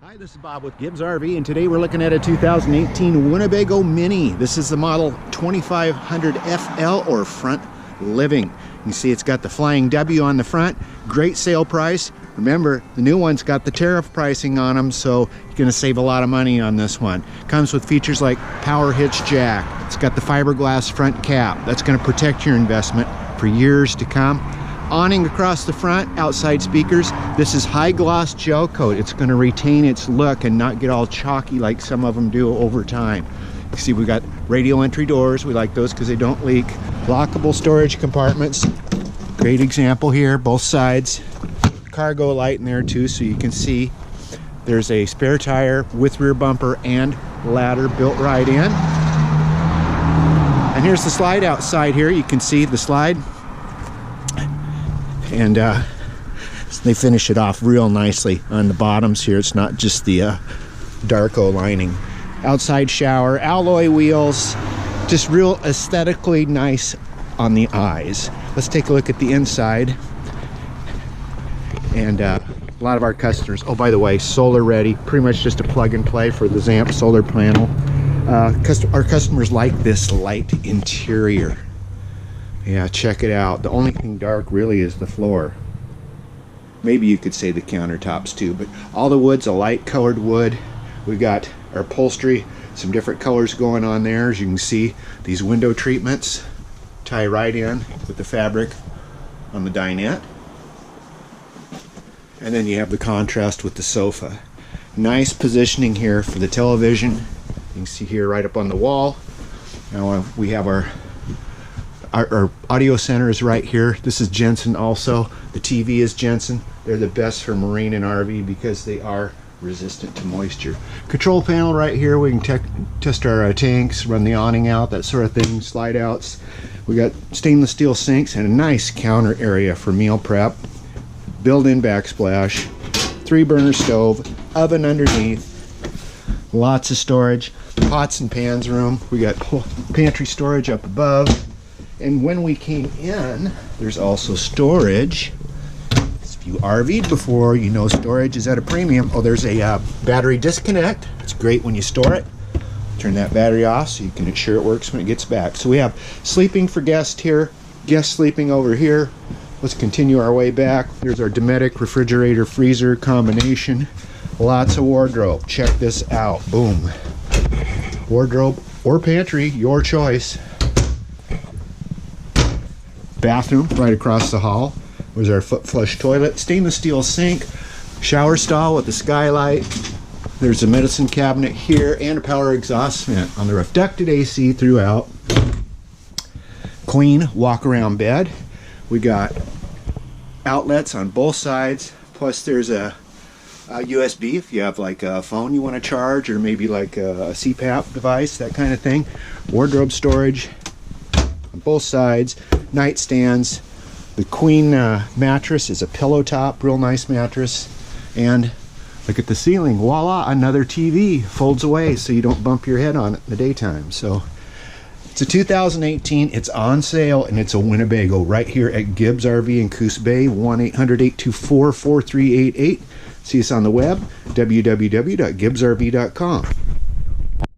Hi, this is Bob with Gibbs RV, and today we're looking at a 2018 Winnebago Minnie. This is the model 2500 FL, or front living. You see it's got the flying W on the front. Great sale price. Remember, the new one's got the tariff pricing on them, so you're going to save a lot of money on this one. Comes with features like power hitch jack. It's got the fiberglass front cap. That's going to protect your investment for years to come. Awning across the front, outside speakers. This is high gloss gel coat. It's going to retain its look and not get all chalky like some of them do over time. You see we got radial entry doors. We like those because they don't leak. Lockable storage compartments. Great example here, both sides. Cargo light in there too, so you can see there's a spare tire with rear bumper and ladder built right in. And here's the slide outside here. You can see the slide. And they finish it off real nicely on the bottoms here. It's not just the Darko lining. Outside shower, alloy wheels, just real aesthetically nice on the eyes. Let's take a look at the inside. And a lot of our customers, oh by the way, solar ready, pretty much just a plug and play for the ZAMP solar panel. Our customers like this light interior. Yeah, check it out. The only thing dark really is the floor. Maybe you could say the countertops too, but all the wood's a light colored wood. We got our upholstery, some different colors going on there. As you can see, these window treatments tie right in with the fabric on the dinette. And then you have the contrast with the sofa. Nice positioning here for the television. You can see here right up on the wall. Now we have our audio center is right here. This is Jensen also. The TV is Jensen. They're the best for marine and RV because they are resistant to moisture. Control panel right here. We can test our tanks, run the awning out, that sort of thing, slide outs. We got stainless steel sinks and a nice counter area for meal prep. Built-in backsplash, 3-burner stove, oven underneath, lots of storage, pots and pans room. We got pantry storage up above. And when we came in, there's also storage. If you RV'd before, you know storage is at a premium. Oh, there's a battery disconnect. It's great when you store it. Turn that battery off so you can ensure it works when it gets back. So we have sleeping for guests here, guests sleeping over here. Let's continue our way back. There's our Dometic refrigerator freezer combination. Lots of wardrobe. Check this out. Boom. Wardrobe or pantry, your choice. Bathroom right across the hall. There's our foot flush toilet, stainless steel sink, shower stall with the skylight. There's a medicine cabinet here and a power exhaust vent on the roof. Ducted AC throughout. Queen walk around bed. We got outlets on both sides, plus there's a USB if you have like a phone you want to charge, or maybe like a CPAP device, that kind of thing. Wardrobe storage on both sides. Nightstands. The queen mattress is a pillow top, real nice mattress. And look at the ceiling, voila, another TV. Folds away so you don't bump your head on it in the daytime. So it's a 2018, it's on sale, and it's a Winnebago right here at Gibbs RV in Coos Bay. 1-800-824-4388. See us on the web, www.gibbsrv.com.